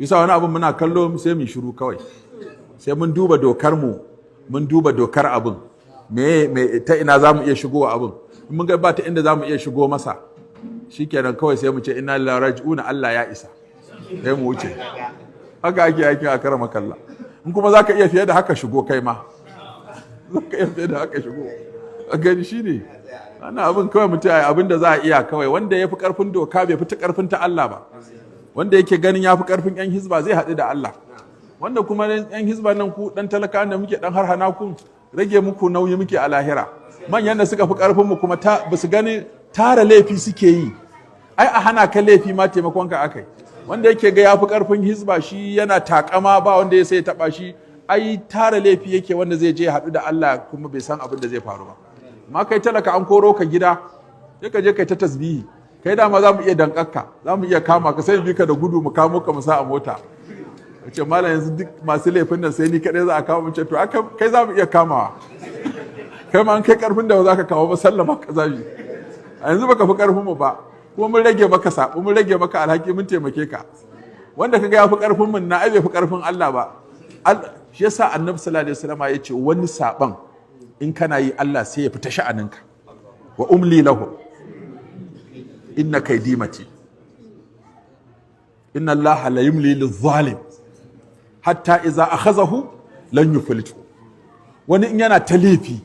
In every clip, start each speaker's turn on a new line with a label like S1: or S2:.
S1: yasa wani abin muna kallo sai mu shiru kawai, sai mun duba dokar mu, mun duba dokar abin me ta ina za mu iya shigowa abin, in mun ga ba ta inda za mu iya shigo masa shikenan kawai sai mu ce inna lillahi raji'una, Allah ya isa, sai mu wuce. Haka ake yaki a karama kalla. In kuma zaka iya fiye da haka shigo kai ma, zaka iya fiye da haka shigo, a gani shine ana abin kawai mutum ai abin da za a iya kawai. Wanda ya fi karfin doka bai fi ta karfin ta Allah ba, wanda yake ganin ya fi karfin yan hizba zai haɗu da Allah, wanda kuma yan hizba nan ku dan talaka da muke dan harhana ku rage muku nauyi muke a lahira. Manyan da suka fi karfin mu kuma ba su gani tara laifi suke yi, ai a hana ka laifi ma taimakon ka akai. Wanda yake ga ya fi karfin hizba shi yana takama ba wanda ya sai taba shi, ai tara laifi yake wanda zai je haɗu da Allah kuma bai san abin da zai faru ba. Amma kai talaka an koro ka gida sai ka je kai ta tasbihi, kai dama za mu iya dankakka, za mu iya kama ka, sai bi ka da gudu mu kamo ka mu sa a mota. Wace malam yanzu duk masu laifin nan sai ni kadai za a kama mu ce to kai za mu iya kamawa. Kai ma an kai karfin da ba za ka kawo ba sallama ka zabi. A yanzu baka fi karfin mu ba, kuma mun rage maka sabo, mun rage maka alhaki, mun taimake ka. Wanda kaga ya fi karfin mun na ai bai fi karfin Allah ba. Shi yasa Annabi sallallahu alaihi wasallam ya ce wani saban in kana yi Allah sai ya fita sha'aninka. Wa umli lahu inna kaydi mati. Inna Allah la yumli lidh-dhalim hatta idza akhazahu lan yuflitu. Wani in yana ta laifi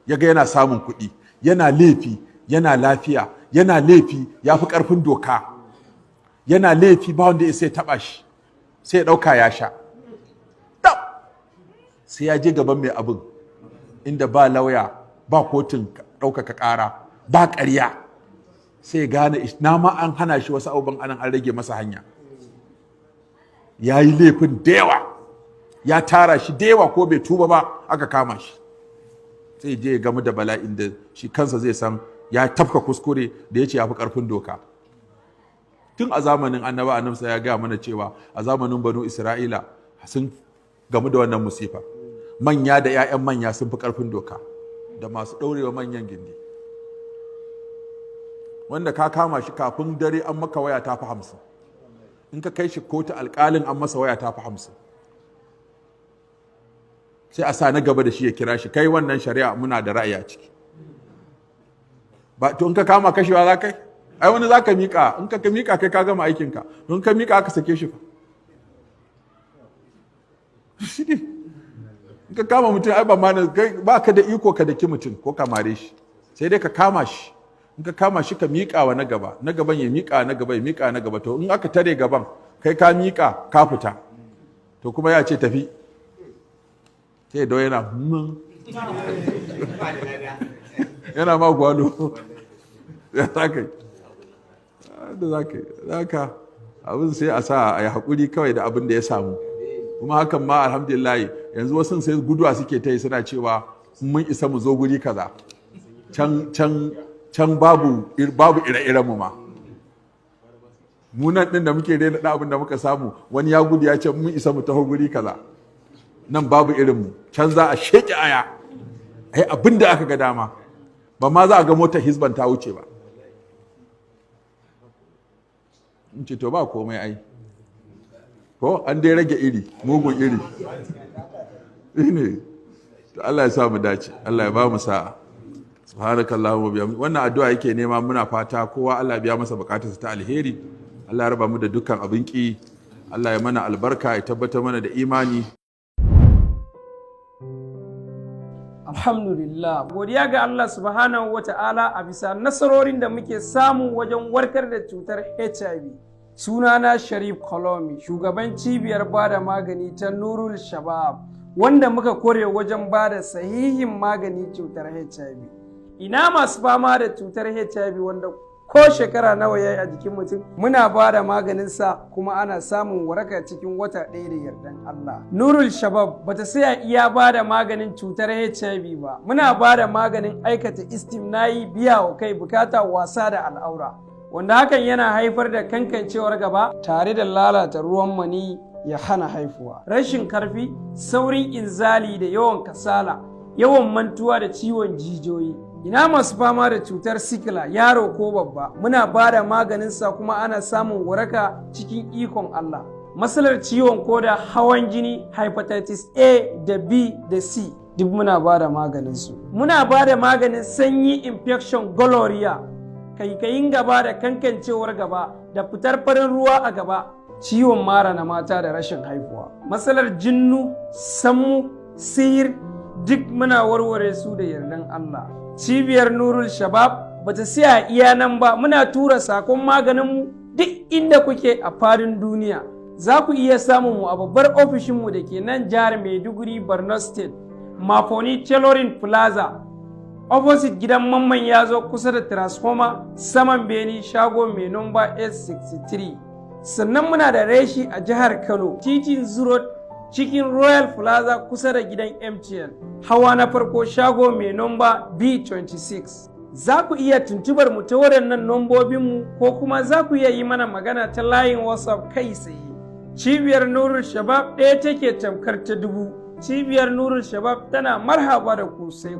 S1: yaga yana samun kuɗi, yana laifi, yana lafiya, yana laifi, ya fi ƙarfin doka, yana laifi ba wanda ya sai taɓa shi, sai ya ɗauka ya sha, sai ya je gaban mai abin inda ba lauya, ba kotun ɗaukaka ƙara, ba ƙarya, sai ya gane na ma an hana shi wasu abubuwan anan an rage masa hanya. Ya yi laifin da yawa, ya tara shi da yawa ko bai tuba ba aka kama shi, sai je ya gamu da bala'in da shi kansa zai san ya tafka kuskure da ya ce ya fi ƙarfin doka. Tun a zamanin annabi ya gaya mana cewa a zamanin banu Isra'ila sun gamu da wannan musifa. Manya da 'ya'yan manya sun fi ƙarfin doka da masu ɗaurewa manyan gindi. Wanda ka kama shi kafin dare an maka waya ta fi 50. In ka kai shi kotu alƙalin an masa waya ta fi 50. Sai a sa na gaba da shi ya kira shi, kai wannan shari'a muna da ra'ayi a ciki. Ba to in ka kama kashewa za kai? Ai wani za ka miƙa, in ka miƙa kai ka gama aikinka, in ka miƙa aka sake shi fa. Shi ne, in ka kama mutum ai ba ka da iko ka daki mutum ko ka mare shi, sai dai ka kama shi. In ka kama shi ka miƙa wa na gaban ya miƙa na gaba ya miƙa na gaba, to in aka tare gaban kai ka miƙa ka fita, to kuma ya ce tafi. Sai da yana yana ma gwalo ya za ka yi da za ka abin sai a sa a yi haƙuri kawai da abin da ya samu. Kuma hakan ma alhamdulillah yanzu wasu sai guduwa suke ta yi suna cewa mun isa mu zo guri kaza can babu ire-iren mu ma. Munan ɗin da muke rena ɗan abin da muka samu wani ya gudu ya ce mun isa mu taho guri kaza, nan babu irinmu, can za a sheƙi aya ai abin da aka ga dama, ba ma za a ga motar hizban ta wuce ba. In ce to ba komai ai, ko an dai rage iri, mugun iri ne. To Allah ya sa mu dace, Allah ya ba mu sa'a. Subhanakallahumma bihamdika. Wannan addu'a yake nema, muna fata kowa Allah ya biya masa bukatarsa ta alheri, Allah ya raba mu da dukkan abin ki, Allah ya mana albarka, ya tabbatar mana da imani.
S2: Alhamdulillah, godiya ga Allah subhanahu wa ta'ala a bisa nasarorin da muke samu wajen warkar da cutar HIV. Sunana Sharif Kolomi, shugaban cibiyar bada magani ta Nurul Shabab, wanda muka kore wajen bada sahihin magani cutar HIV. Ina masu fama da cutar HIV wanda ko shekara nawa ya yi a jikin mutum, muna ba da maganinsa kuma ana samun waraka cikin wata ɗaya da yardan Allah. Nurul Shabab bata saya iya ba da maganin cutar HIV ba, muna ba da maganin aikata istimnayi, biya wa kai bukata, wasa da al'aura, wanda hakan yana haifar da kankancewar gaba tare da lalata ruwan mani ya hana haifuwa. Rashin karfi, saurin inzali da yawan kasala, yawan mantuwa da ciwon jijiyoyi. Ina masu fama da cutar sikila, yaro ko babba, muna ba da maganinsa kuma ana samun waraka cikin ikon Allah. matsalar ciwon koda, hawan jini, hepatitis A da B da C duk muna ba da maganin su. Muna ba da maganin sanyi, infection, gonorrhea, kaikayin gaba da kankancewar gaba da fitar farin ruwa a gaba, ciwon mara na mata da rashin haihuwa, matsalar jinnu, sammu, sihir duk muna warware su da yardan Allah. Cibiyar Nurul Shabab bata siya iya nan ba, muna tura sakon maganinmu duk inda kuke a fadin duniya. Za ku iya samun mu a babbar ofishinmu da ke nan jihar Maiduguri, Borno State, Mafoni Tailoring Plaza, opposite gidan Mamman Yazo kusa da transformer, saman Beni, shago mai nomba S63. Sannan muna da reshi a jihar Kano, titin Zuro cikin Royal Plaza kusa da gidan MTN, hawa na farko, shago mai nomba B26. Za ku iya tuntubar mu ta waɗannan nombobinmu ko kuma za ku iya yi mana magana ta layin WhatsApp kai tsaye. Cibiyar Nurul Shabab ɗaya take tamkar ta dubu. Cibiyar Nurul Shabab tana marhaba da ku sai